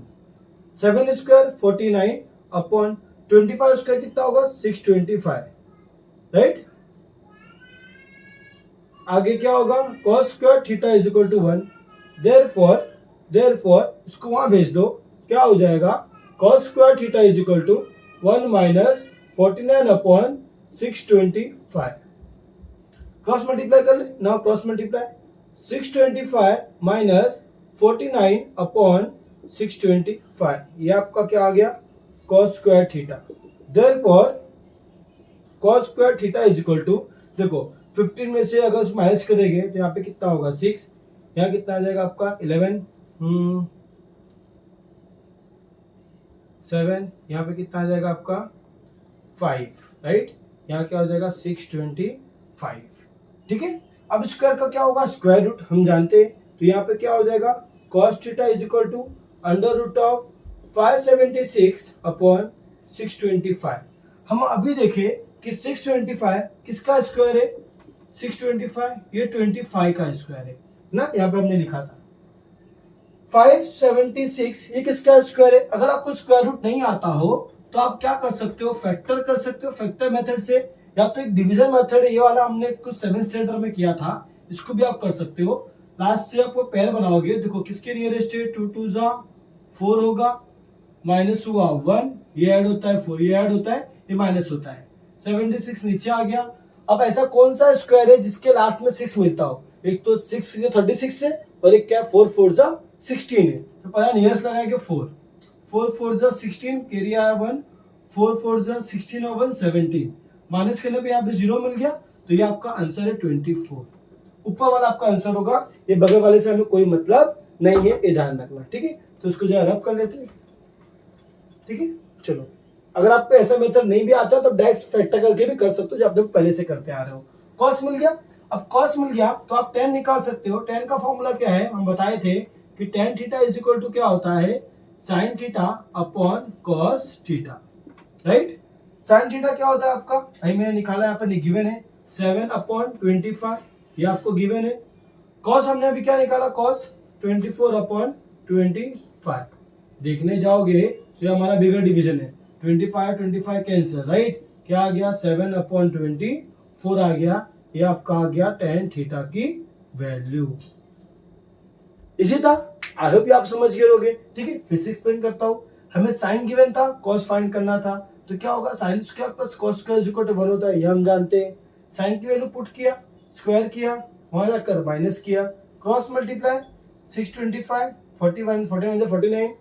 7 square 49/25 square कितना होगा 625, राइट। आगे क्या होगा cos square theta is equal to 1, therefore इसको वहां भेज दो, क्या हो जाएगा cos square theta is equal to 1 minus 49/625। Cross multiply कर ले, नाउ क्रॉस मल्टीप्लाई 625 माइनस 49/625, ये आपका क्या आ गया cos square theta. Therefore cos square theta is equal to, देखो 15 में से अगर माइनस करेंगे तो यहाँ पे कितना होगा 6, यहाँ कितना आ जाएगा आपका 11, 7, यहाँ पे कितना आ जाएगा आपका 5, राइट। यहाँ क्या हो जाएगा 625, ठीक है। अब स्क्वायर का क्या होगा स्क्वायर रूट हम जानते हैं, तो यहाँ पे क्या हो जाएगा cos theta is equal to √576/625। हम अभी देखें कि 625 किसका स्क्वायर है, 625 ये 25 का स्क्वायर है, ना, यहाँ पे हमने लिखा था 576 ये किसका स्क्वायर है। अगर आपको स्क्वायर रूट नहीं आता हो तो आप क्या कर सकते हो, फैक्टर कर सकते हो फैक्टर मेथड से, या तो एक डिवीजन मेथड है, ये वाला हमने कुछ 7th स्टैंडर्ड में किया था, इसको भी आप कर सकते हो। लास्ट से आपको पेयर बनाओगे, देखो किसके नियरेस्ट है, 2 2 जा 4 होगा, माइनस हुआ 1, ये ऐड होता है 4, ये ऐड होता है, ये माइनस होता है, 76 नीचे आ गया। अब ऐसा कौन सा स्क्वायर है जिसके लास्ट में 6 मिलता हो, एक तो 6 36 है और एक क्या 4 4 जा 16 है, तो पहला नियरेस्ट लगाएंगे 4 4 4 जा 16, कैरी आया 1, 4 4 जा 16 और 1 17, माइनस करने पे यहाँ पे 0 मिल गया, तो ये आपका आंसर है 24। ऊपर वाला आपका आंसर होगा, ये बगल वाले से हमें कोई मतलब नहीं है, ये ध्यान रखना, ठीक है। तो इसको जो रब कर लेते हैं, ठीक है। चलो, अगर आपको ऐसा मेथड नहीं भी आता तो डायरेक्ट फैक्टर करके भी कर सकते हो, जो आप लोग पहले से करते आ रहे हो। कॉस मिल गया, अब कॉस मिल गया तो आप tan निकाल सकते हो। tan का फॉर्मूला क्या है, हम बताए थे कि tan theta is equal to क्या होता है, sin theta upon cos theta, right. sin theta क्या होता है आपका, अभी मैंने निकाला यहाँ पर गिवन है 7/25, ये आपको गिवन है। cos हमने अभी क्या निकाला, cos 24/25, देखने जाओगे तो हमारा बिगर डिवीजन है, 25 कैंसिल, राइट, क्या आ गया 7/24 आ गया, ये आपका आ गया tan थीटा की वैल्यू। इसी था, आई होप आप समझ गए होगे, ठीक है। फिर से एक्सप्लेन करता हूं, हमें साइन गिवन था, cos फाइंड करना था, तो क्या होगा, sine square plus cos square is equal to 1 होता है, ये हम जानते हैं। साइन की वैल्यू पुट किया, स्क्वायर किया, वहां जाकर माइनस किया, क्रॉस मल्टीप्लाई 625 41 49 49,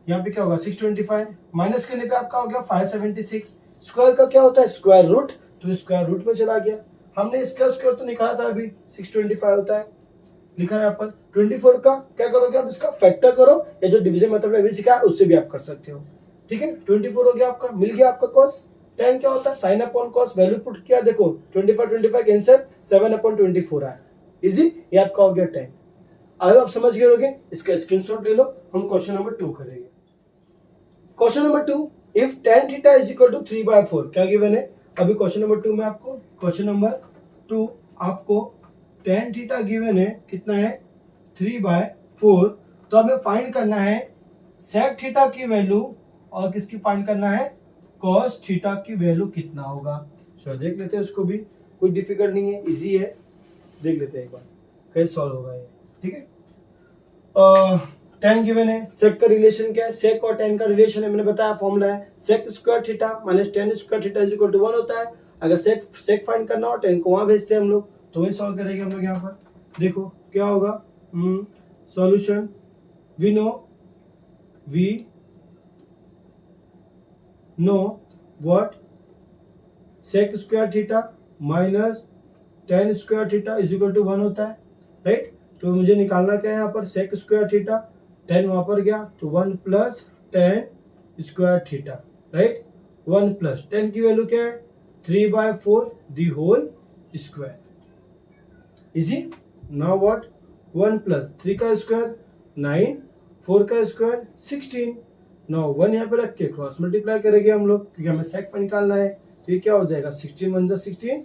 यहाँ पे क्या होगा 625, माइनस करने पे आपका हो गया 576, स्क्वायर का क्या होता है स्क्वायर रूट, तो स्क्वायर रूट में चला गया। हमने इसका स्क्वायर तो निकाला था अभी, 625 होता है, लिखा है यहाँ पर। 24 का क्या करोगे आप, इसका फैक्टर करो, या जो डिवीजन मेथड में अभी सिखाया उससे भी आप कर सकते हो, ठीक है। 24 हो गया आपका, मिल गया आपका cos। tan क्या होता है, sine upon cos, value put किया, देखो 25 कैंसिल, 7/24 आया, इजी, ये आपका हो गया tan। अब आप समझ गए होंगे, इसका स्क्रीनशॉट ले लो, हम क्वेश्चन नंबर 2 करेंगे। Question number 2, if tan theta is equal to 3/4, क्या गिवन है अभी क्वेश्चन नंबर 2 में आपको, क्वेश्चन नंबर 2 आपको tan थीटा गिवन है, कितना है 3/4, तो हमें फाइंड करना है sec थीटा की वैल्यू, और किसकी फाइंड करना है, cos थीटा की वैल्यू कितना होगा। चलो देख लेते हैं उसको भी, कोई डिफिकल्ट नहीं है, इजी है, देख लेते हैं एक बार कैसे सॉल्व होगा ये, ठीक है। tan गिवन है, sec का रिलेशन क्या है, sec और tan का रिलेशन है, मैंने बताया फॉर्मूला है sec square theta minus tan square theta is equal to 1 होता है। अगर sec फाइंड करना हो, tan को वहां भेजते हैं हम लोग, तो वही सॉल्व करेंगे हम लोग। यहाँ पर देखो क्या होगा, solution, we know what sec square theta minus tan square theta is equal to 1 होता है, राइट। तो मुझे निकालना क्या है यहाँ पर, sec स्क्वायर थीटा, tan वहां पर गया तो 1 plus tan square theta, right, 1 plus tan की वैल्यू क्या है 3/4 the whole square, easy. Now what, 1 plus 3 का स्क्वायर 9, 4 का स्क्वायर 16, नाउ 1 यहाँ पे रख के क्रॉस मल्टीप्लाई करेंगे हम लोग, क्योंकि हमें सेक निकालना है, तो ये क्या हो जाएगा 16 1 जा 16,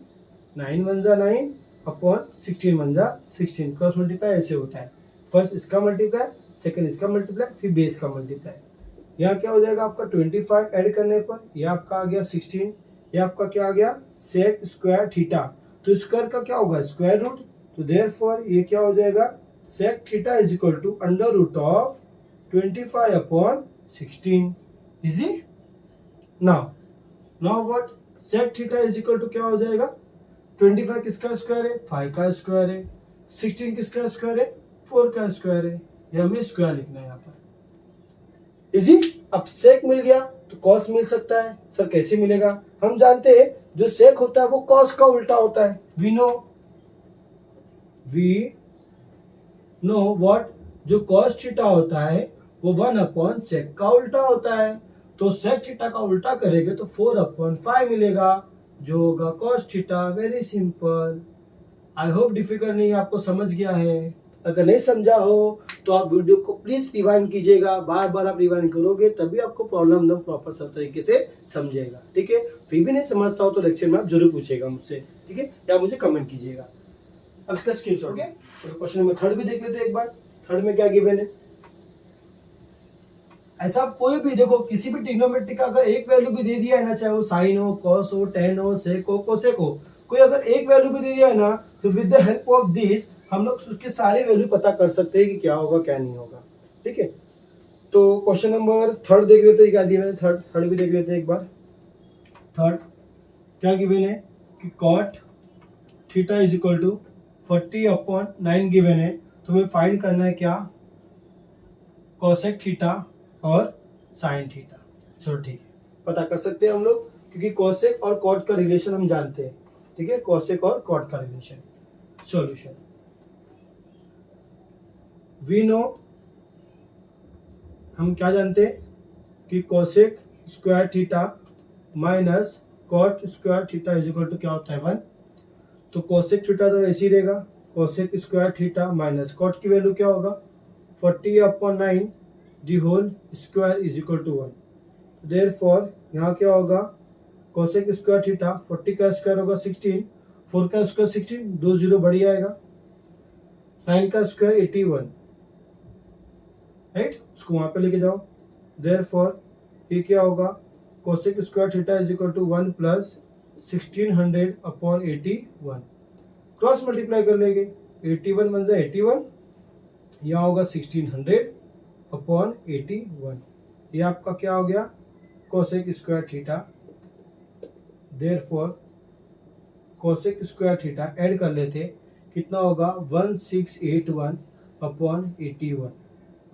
9 1 जा 9 अपॉन 16 1 जा 16, क्रॉस मल्टीप्लाई ऐसे होता है, फर्स्ट इसका मल्टीप्लाई, सेकंड इसका मल्टीप्लाई, फिर बेस का मल्टीप्लाई। यहाँ क्या हो जाएगा आपका 25 ऐड करने पर, ये आपका आ गया 16, ये आपका क्या आ गया सेक स्क्वायर थीटा, तो स्क्वायर का क्या होगा स्क्वायर रूट, तो देयरफॉर ये क्या हो जाएगा sec theta is equal to under root of 25 upon 16, easy. Now what, sec theta is equal to क्या हो जाएगा 25 किसका स्क्वायर है 5 का स्क्वायर है, 16 किसका स्क्वायर है 4 का स्क्वायर है, ये हमें स्क्वायर लिखना है यहाँ पर, इजी। अब सेक मिल गया तो कॉस मिल सकता है, सर कैसे मिलेगा, हम जानते हैं जो सेक होता है वो कॉस का उल्टा होता है, वी नो व्हाट, जो कॉस थीटा होता है वो 1 अपॉन सेक का उल्टा होता है, तो सेक थीटा का उल्टा करेंगे तो 4/5 मिलेगा, जो होगा cos theta. Very simple, I hope difficult नहीं, आपको समझ गया है। अगर नहीं समझा हो तो आप वीडियो को प्लीज रिवाइंड कीजिएगा, बार बार आप रिवाइंड करोगे तभी आपको प्रॉब्लम एकदम प्रॉपर सब तरीके से समझेगा, ठीक है। फिर भी नहीं समझता हो तो लेक्चर में आप जरूर पूछेगा मुझसे, ठीक है, या मुझे कमेंट कीजिएगा। अब इसका स्क्रीनशॉट, ओके। तो क्वेश्चन नंबर थर्ड भी देख लेते हैं एक बार। थर्ड में क्या गिवन है, ऐसा कोई भी देखो किसी भी ट्रिग्नोमेट्री का अगर एक वैल्यू भी दे दिया है ना, चाहे वो साइन हो, कॉस हो, टेन हो, सेक हो, कोसेक हो, कोई अगर एक वैल्यू भी दे दिया है ना, तो with the help of this हम लोग उसके सारे वैल्यू पता कर सकते हैं कि क्या होगा क्या नहीं होगा। ठीक है, तो क्वेश्चन नंबर थर्ड देख लेते हैं क्या दिया है। थर्ड भी देख लेते हैं एक बार। थर्ड क्या गिवन है कि cot theta is equal to 40/9 given है, तो हमें फाइंड करना है क्या, कोसेक थीटा और साइन थीटा। चलो ठीक है, पता कर सकते हैं हम लोग, क्योंकि कोसेक और कॉट का रिलेशन हम जानते हैं। ठीक है, कोसेक और कॉट का रिलेशन। सॉल्यूशन, वी नो, हम क्या जानते हैं कि cosec square theta minus cot square theta is equal to क्या होता है 1। तो कोसेक थीटा तो ऐसे ही रहेगा, cosec square theta minus cot की वैल्यू क्या होगा 40/9 the whole square is equal to 1। Therefore यहाँ क्या होगा, कोसेक स्क्वायर थीटा 40 का स्क्वायर होगा 16, 4 का स्क्वायर 16, 2 0 बढ़ी आएगा, 9 का स्क्वायर 81, राइट, उसको वहां पे लेके जाओ। देयरफॉर ये क्या होगा, cosec square theta is equal to 1 plus 1600/81, cross multiply कर लेंगे, 81 बन जाए 81, यहाँ होगा 1600/81, ये आपका क्या हो गया cosec square theta. Therefore cosec square theta add कर लेते कितना होगा 1681/81।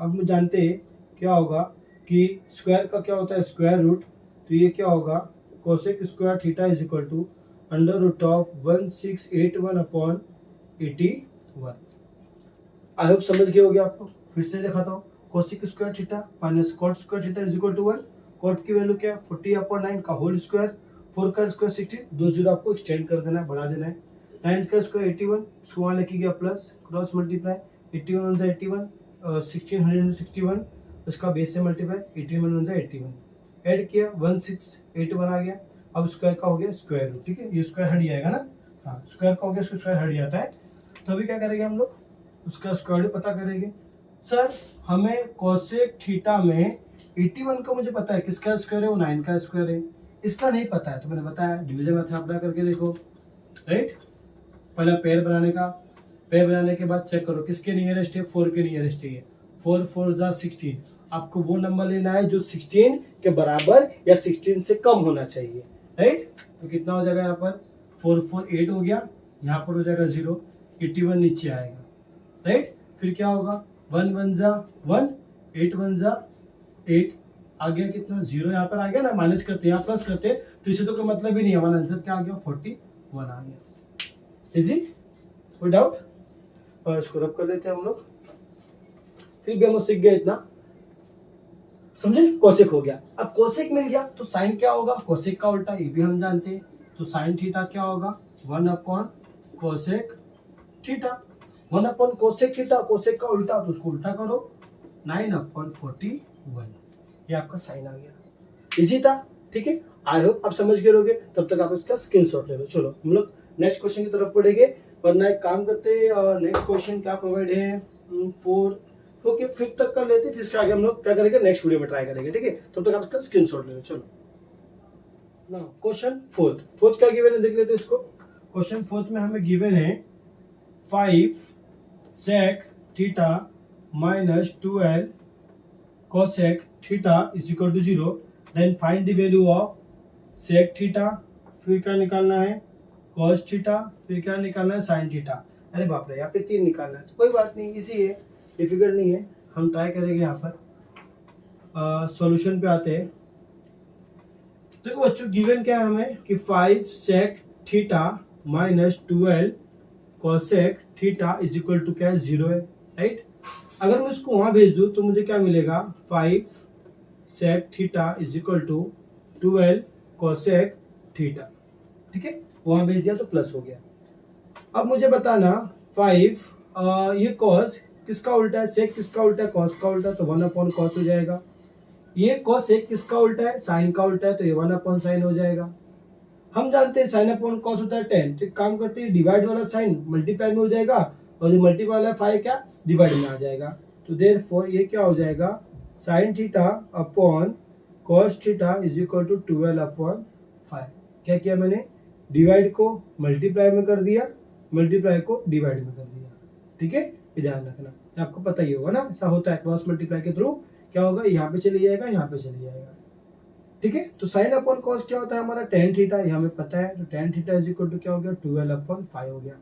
अब हम जानते हैं क्या होगा कि स्क्वायर का क्या होता है स्क्वायर रूट, तो ये क्या होगा cosec square theta is equal to √1681/81। I hope समझ गए होगे आपको। फिर से दिखाता हूँ, cosec square theta minus cot square theta is equal to 1। Cot की वैल्यू क्या है 40/9 का होल स्क्वायर, 4 का स्क्वायर 16, 2 0 आपको एक्सटेंड कर देना है, बढ़ा देना है, 9 का स्क्वायर 81, वहाँ लेके गया प्लस, क्रॉस मल्टीप्लाई, 81 से 81, 1661, उसका बेस से मल्टीप्लाई, 81 से 81 ऐड किया 1681 आ गया। अब स्क्वायर का हो गया स्क्वायर रूट। ठीक है, ये स्क्वायर हट जाएगा ना, हाँ स्क्वायर का हो गया, स्क्वायर हट जाता है। तो अभी क्या करेंगे हम लोग, उसका स्क्वायर रूट पता करेंगे। सर हमें कोसेक थीटा में 81 का मुझे पता है किसका स्क्वायर है, वो 9 का स्क्वायर है, इसका नहीं पता है, तो मैंने बताया डिवीजन मेथड अप्लाई करके देखो, राइट। पहला पेयर बनाने का, पेयर बनाने के बाद चेक करो किसके नियरेस्ट है, 4 के नियरेस्ट है, 4 4 जा 16, आपको वो नंबर लेना है जो 16 के बराबर या 16 से कम होना चाहिए, राइट। तो कितना हो जाएगा यहाँ पर 4 4 8 हो गया, यहाँ पर हो जाएगा 0, 81 नीचे आएगा, राइट। फिर क्या होगा 1 1 जा 1, 8 1 जा 8 आ गया, कितना 0 यहाँ पर आ गया ना, माइनस करते यहाँ प्लस करते, तो इसे तो कोई मतलब ही नहीं है, हमारा आंसर क्या आ गया 41 आ गया। इजी, कोई डाउट। और इसको रब कर देते हैं हम लोग, फिर भी हम सीख गए इतना, समझे। कोसेक हो गया, अब कोसेक मिल गया तो साइन क्या होगा कोसेक का उल्टा, ये भी हम जानते हैं। तो साइन थीटा क्या होगा 1/कोसेक थीटा, 1/कोसेक थीटा, कोसेक का उल्टा तो उसको उल्टा करो 9/41, ये आपका साइन आ गया। इजी था, ठीक है। आई होप आप समझ गए होगे, तब तक आप इसका स्क्रीनशॉट ले लो। चलो हम लोग नेक्स्ट क्वेश्चन की तरफ पढ़ेंगे, वरना एक काम करते हैं, नेक्स्ट क्वेश्चन क्या प्रोवाइड है 4 ओके 5 तक कर लेते, फिर इसके आगे हम लोग क्या करेंगे नेक्स्ट वीडियो में ट्राई करेंगे, ठीक है। तब तक आप इसका स्क्रीनशॉट ले लो। चलो ना क्वेश्चन फोर्थ क्या गिवन है देख लेते हैं इसको। क्वेश्चन फोर्थ में हमें गिवन है 5 sec theta minus 12 cosec theta is equal to 0, then find the value of sec theta, फिर क्या निकालना है cos थीटा, फिर क्या निकालना है sin थीटा। अरे बाप रे, यहाँ पे 3 निकालना है, तो कोई बात नहीं, इजी है, डिफिकल्ट नहीं है, हम ट्राई करेंगे। यहाँ पर सॉल्यूशन पे आते हैं। तो बच्चों गिवन क्या है हमें कि 5 sec theta minus 12 cosec theta is equal to क्या है 0 है, राइट। अगर मैं इसको वहां भेज दूं तो मुझे क्या मिलेगा 5 sec theta is equal to 12 cosec theta, ठीक है। वहां भेज दिया तो प्लस हो गया। अब मुझे बताना 5 ये cos किसका उल्टा है, sec किसका उल्टा है, cos का उल्टा, तो 1/cos हो जाएगा। ये cos sec किसका उल्टा है, sin का उल्टा है, तो ये 1/sin हो जाएगा। हम जानते हैं sin/cos होता है 10, तो एक काम करते हैं डिवाइड वाला साइन मल्टीप्लाई में हो जाएगा, और जो मल्टीप्लाई वाला 5 क्या डिवाइड में आ जाएगा। तो देयरफॉर ये क्या हो जाएगा sin theta upon cos theta is equal to 12 upon 5। क्या किया मैंने, डिवाइड को मल्टीप्लाई में कर दिया, मल्टीप्लाई को डिवाइड में कर दिया। ठीक है, ये ध्यान रखना, आपको पता ही होगा ना, ऐसा होता है क्रॉस मल्टीप्लाई के थ्रू। क्या होगा, यहाँ पे चली जाएगा, यहाँ पे चली जाएगा। ठीक है, तो साइन अपॉन कॉस क्या होता है हमारा tan थीटा, ये हमें पता है। तो tan theta is equal to क्या हो गया 12 अपॉन 5 हो गया।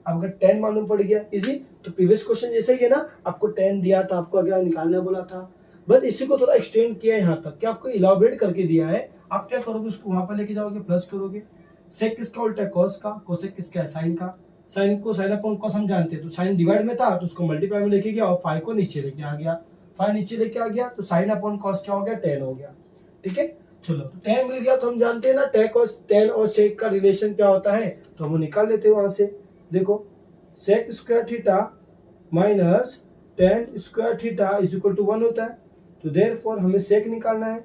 अब अगर tan मालूम पड़ गया इजी, तो प्रीवियस क्वेश्चन जैसे ही है ना, आपको tan दिया था, आपको आगे निकालना बोला था, बस इसी को थोड़ा एक्सटेंड किया यहाँ तक, क्या आपको इलाबोरेट करके दिया है। आप क्या करोगे, उसको वहां पर लेके जाओगे, प्लस करोगे। सेक किसका उल्टा है, कॉस का, कोसेक किसका है, साइन का। साइन को साइन अपॉन कॉस हम जानते हैं, तो साइन डिवाइड में था तो उसको मल्टीप्लाई में लेके गया और 5 को नीचे लेके आ गया, 5 नीचे लेके आ गया, तो साइन अपॉन कॉस क्या हो गया, 10 हो गया। ठीक है, चलो तो tan मिल गया, तो हम जानते हैं ना tan और sec का रिलेशन क्या होता है, तो हम निकाल लेते हैं वहां से। देखो sec square theta minus tan square theta is equal to 1 होता है। तो देयरफॉर हमें sec निकालना है,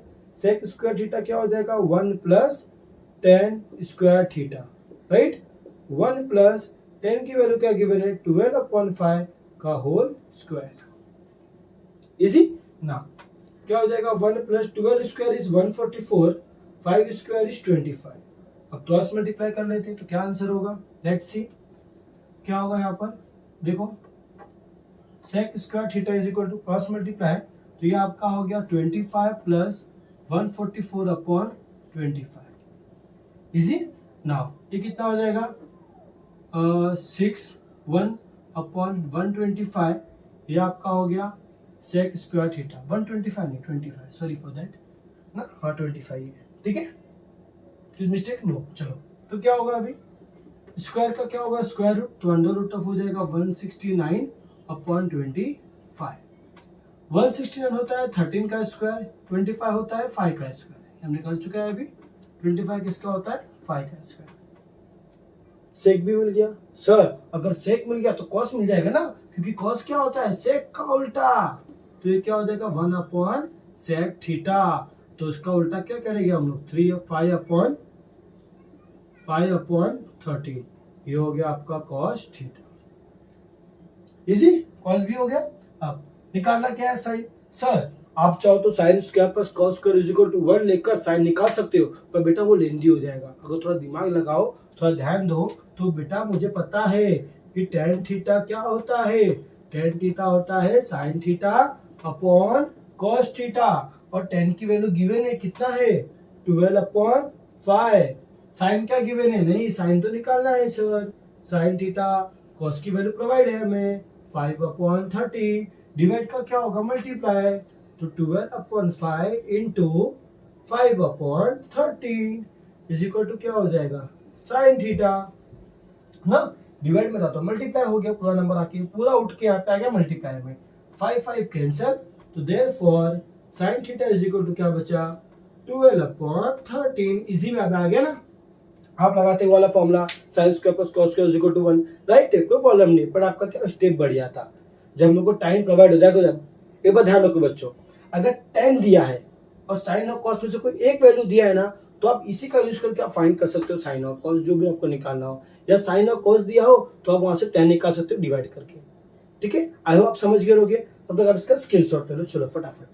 sec स्क्वायर थीटा क्या हो जाएगा 1 plus tan square theta, right. 1 plus tan की वैल्यू क्या गिवन है 12 अपॉन 5 का होल स्क्वायर। इजी ना, क्या हो जाएगा 1 plus 12 square is 144, 5 square is 25। अब क्रॉस मल्टीप्लाई कर लेते हैं, तो क्या आंसर होगा, लेट्स सी क्या होगा यहाँ पर। देखो sec square theta is equal to cross multiply, तो ये आपका हो गया 25 प्लस 144 अपॉन 25। इजी नाउ ये कितना हो जाएगा 6 1 अपॉन 125, ये आपका हो गया sec स्क्वायर थीटा 125 नहीं 25, सॉरी फॉर दैट ना, हाँ 25 है। ठीक है, मिस्टेक नो। चलो तो क्या होगा, अभी स्क्वायर का क्या होगा स्क्वायर रूट, तो अंडर रूट ऑफ हो जाएगा 169 अपॉन 25। 169 होता है 13 का स्क्वायर, 25 होता है 5 का स्क्वायर, हमने कर चुका है अभी। 25 किसका होता है 5 का स्क्वायर। सेक भी मिल गया सर, अगर सेक मिल गया तो कॉस मिल जाएगा ना, क्योंकि कॉस क्या होता है सेक का उल्टा। तो ये क्या हो जाएगा 1 अपॉन सेक थीटा, तो इसका उल्टा क्या करेंगे हम लोग 5 अपॉन 13, ये हो गया आपका कॉस थीटा। इजी, कॉस भी हो गया। अब निकालना क्या है साइन, सर आप चाहो तो sine square plus cos square is equal to 1 लेकर साइन निकाल सकते हो, पर बेटा वो लेंदी हो जाएगा। अगर थोड़ा दिमाग लगाओ, थोड़ा ध्यान दो, तो बेटा मुझे पता है कि tan थीटा क्या होता है, tan थीटा होता है sine theta upon cos theta, और tan की वैल्यू गिवन है कितना है 12 अपॉन 5। साइन क्या गिवन है, नहीं साइन तो निकालना है सर, साइन थीटा कॉस की वैल्यू प्रोवाइड है हमें 5 अपॉन 30, डिवाइड का क्या होगा मल्टीप्लाई, तो 12 upon 5 into 5 upon 13 is equal to क्या हो जाएगा साइन थीटा ना, डिवाइड में था तो मल्टीप्लाई हो गया, पूरा नंबर आके पूरा उठ के यहाँ पे आ गया मल्टीप्लाई में, 5 कैंसिल, तो therefore sine theta is equal to क्या बचा 12 अपॉन 13। इजी में आ गया ना, आप लगाते वाला formula sine square plus cos square is equal to 1, right है, कोई प्रॉब्लम नहीं, पर आपका क्या स्टेप बढ़ जाता जब हम लोग को टाइम प्रोवाइड हो जाएगा। एक बार ध्यान रखो बच्चों, अगर tan दिया है और साइन और कॉस में से कोई एक वैल्यू दिया है ना, तो आप इसी का यूज करके आप फाइंड कर सकते हो साइन और कॉस, जो भी आपको निकालना हो, या साइन और कॉस दिया हो तो आप वहां से tan निकाल सकते हो डिवाइड करके। ठीक है, आई होप आप समझ गए होगे। तब तक आप इसका स्क्रीनशॉट ले लो, चलो फटाफट।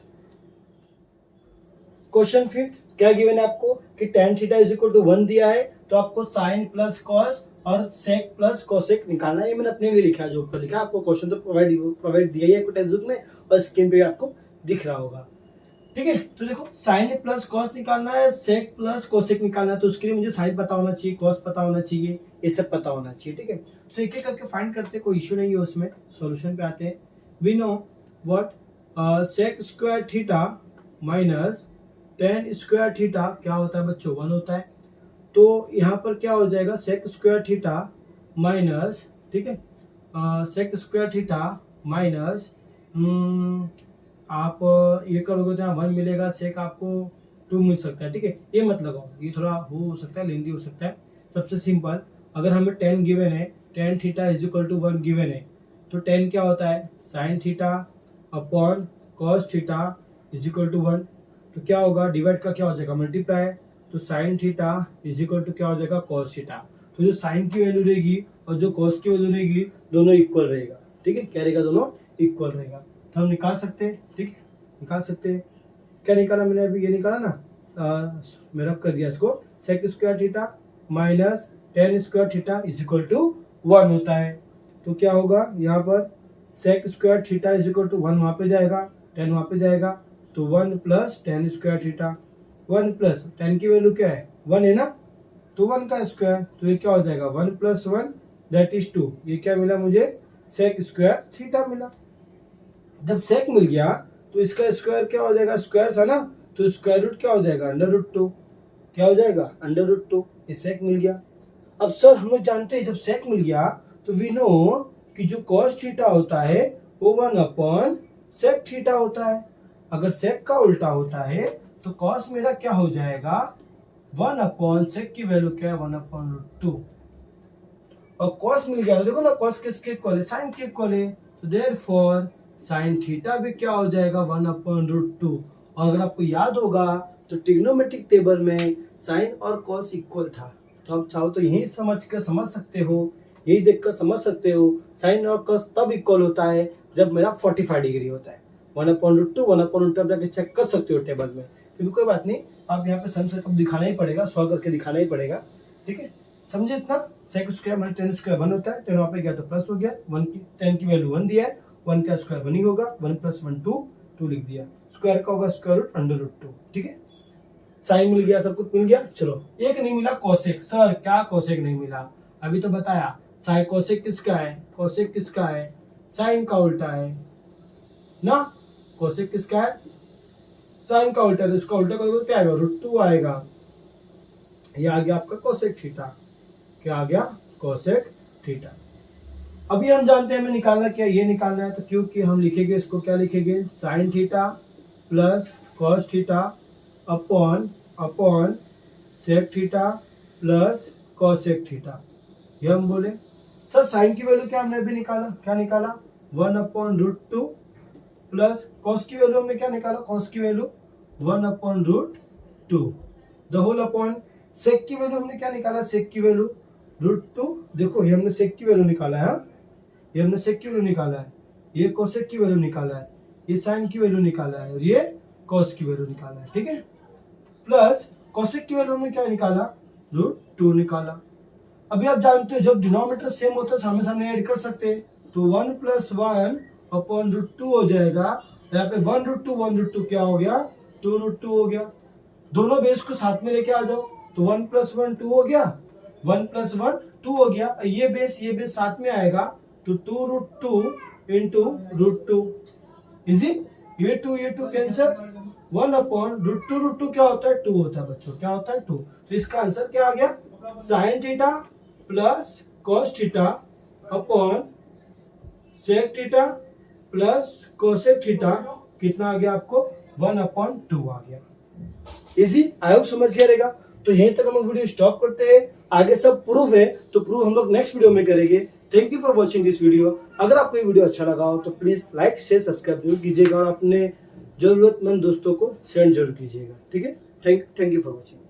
क्वेश्चन 5 क्या गिवन है आपको कि tan theta is equal to 1 दिया है, तो आपको साइन प्लस कॉस और सेक प्लस कोसेक निकालना है। ये मैंने अपने लिए लिखा है, जो ऊपर लिखा है, आपको क्वेश्चन तो प्रोवाइड दिया है टेक्स्ट बुक में और स्क्रीन पे आपको दिख रहा होगा। ठीक है, तो देखो साइन प्लस कॉस निकालना है, सेक प्लस कोसेक निकालना है, तो उसके लिए मुझे साइन पता होना चाहिए, कॉस पता होना चाहिए, ये सब पता होना चाहिए। ठीक है, तो एक एक करके फाइंड करते, कोई इश्यू नहीं है उसमें। सॉल्यूशन पे आते हैं। We know what sec square theta minus tan square theta क्या होता है बच्चों 1 होता है, तो यहाँ पर क्या हो जाएगा सेक स्क्वायर थीटा माइनस, ठीक है सेक स्क्वायर थीटा माइनस आप ये करोगे तो यहाँ 1 मिलेगा, सेक आपको 2 मिल सकता है। ठीक है, ये मत लगाओ, ये थोड़ा हो सकता है लेंदी हो सकता है। सबसे सिंपल, अगर हमें tan गिवन है, tan theta is equal to 1 given है, तो tan क्या होता है sine theta upon cos theta is equal to 1, तो क्या होगा डिवाइड का क्या हो जाएगा मल्टीप्लाई, तो sine theta is equal to क्या हो जाएगा कॉस थीटा। तो जो साइन की वैल्यू रहेगी और जो कॉस की वैल्यू रहेगी दोनों इक्वल रहेगा, ठीक है, क्या रहेगा, दोनों इक्वल रहेगा। तो हम निकाल सकते हैं, ठीक है, निकाल सकते हैं। क्या निकाला मैंने अभी, ये निकाला ना, मैं रब कर दिया इसको, sec square theta minus tan square theta is equal to 1 होता है। तो क्या होगा यहाँ पर, sec square theta is equal to 1 वहाँ पे जाएगा, 10 वहाँ पे जाएगा, तो 1 plus ten square theta, 1 plus 10 की वैल्यू क्या है, 1 है ना, तो 1 का स्क्वायर, तो ये क्या हो जाएगा, 1 प्लस 1 दैट इज 2। ये क्या मिला मुझे, सेक स्क्वायर थीटा मिला। जब सेक मिल गया तो इसका स्क्वायर क्या हो जाएगा, स्क्वायर था ना, तो स्क्वायर रूट क्या हो जाएगा, अंडर रूट 2, क्या हो जाएगा, अंडर रूट 2। ये सेक मिल गया। अब सर हम लोग जानते हैं जब सेक मिल गया तो वी नो कि जो कॉस थीटा होता है वो 1 अपॉन सेक थीटा होता है। अगर सेक का उल्टा होता है तो कॉस मेरा क्या हो जाएगा, 1 अपॉन सेक की वैल्यू क्या है, 1 अपॉन रूट 2। और कॉस मिल गया तो देखो ना, कॉस किसके इक्वल है, साइन के इक्वल है, तो देयरफॉर साइन थीटा भी क्या हो जाएगा, 1 अपॉन रूट 2। और अगर आपको याद होगा तो ट्रिग्नोमेट्रिक टेबल में साइन और कॉस इक्वल था, तो आप चाहो तो यही समझ कर समझ सकते हो, यही देखकर समझ सकते हो, साइन और कॉस तब इक्वल होता है जब मेरा 45 डिग्री होता है। 1 अपॉन रूट 2, 1 अपॉन रूट 2 आप जाके चेक कर सकते हो टेबल में, क्योंकि कोई बात नहीं, आप यहाँ पे सन से कब दिखाना ही पड़ेगा, सॉल्व करके दिखाना ही पड़ेगा, ठीक है, समझे इतना। Sec square minus tan square 1 होता है, 10 वहाँ पे गया तो प्लस हो गया, 10 की वैल्यू 1 दिया है, 1 का स्क्वायर 1 ही होगा, 1 प्लस 1 2 लिख दिया, स्क्वायर का होगा स्क्वायर रूट अंडर रूट 2, ठीक है। साइन मिल गया, सब कुछ मिल गया। चलो एक नहीं मिला, कोसेक। सर क्या कोसेक नहीं मिला, अभी तो बताया, साइन कोसेक किसका है, कोसेक किसका है, साइन का उल्टा है ना, कोसेक किसका है, साइन का उल्टा है, तो इसका उल्टा करोगे क्या आएगा, रूट 2 आएगा। ये आ गया आपका कोसेक थीटा, क्या आ गया, कोसेक थीटा। अभी हम जानते हैं हमें निकालना क्या, ये निकालना है, तो क्योंकि हम लिखेंगे इसको, क्या लिखेंगे, sine theta plus cos theta upon sec theta plus cosec theta. ये हम बोले। सर साइन की वैल्यू क्या हमने अभी निकाला, क्या निकाला, 1 अपॉन रूट 2 प्लस कॉस की वैल्यू हमने क्या निकाला, कॉस की value 1 upon root 2 the whole upon sec की वैल्यू हमने क्या निकाला, सेक की वैल्यू रूट 2। देखो ये हमने सेक की वैल्यू निकाला है, ये हमने सेक की वैल्यू निकाला है, ये कोसेक की वैल्यू निकाला है, ये साइन की वैल्यू निकाला है, और ये कॉस की वैल्यू निकाला है, ठीक है। प्लस कोसेक की वैल्यू हमने क्या निकाला, रूट 2 निकाला। अभी आप जानते हो जब डिनोमिनेटर सेम होता है सामने सामने ऐड कर सकते हैं, तो 1 प्लस 1 अपॉन रूट 2 हो जाएगा। यहाँ पे 1 रूट 2 क्या हो गया, 2 रूट 2 हो गया। दोनों बेस को साथ में लेके आ जाओ, तो 1 प्लस 1 2 हो गया, 1 प्लस 1 2 हो गया। ये बेस साथ में आएगा, तो 2 रूट 2 इंटू रूट 2 इजी, ये 2 कैंसर, 1 अपॉन रूट 2 क्या होता है, 2 होता है बच्चों, क्या होता है 2। तो इसका आंसर क्या आ गया, sine theta plus cos theta upon sec theta plus cosec theta, कितना आ गया आपको, 1 अपॉन 2 आ गया। इजी, आई होप समझ गया रहेगा। तो यहीं तक हम वीडियो स्टॉप करते हैं, आगे सब प्रूफ है, तो प्रूफ हम लोग नेक्स्ट वीडियो में करेंगे। Thank you for watching this video. अगर आपको ये वीडियो अच्छा लगा हो तो प्लीज लाइक शेयर सब्सक्राइब जरूर कीजिएगा, और अपने जरूरतमंद दोस्तों को शेयर जरूर कीजिएगा, ठीक है। Thank you for watching.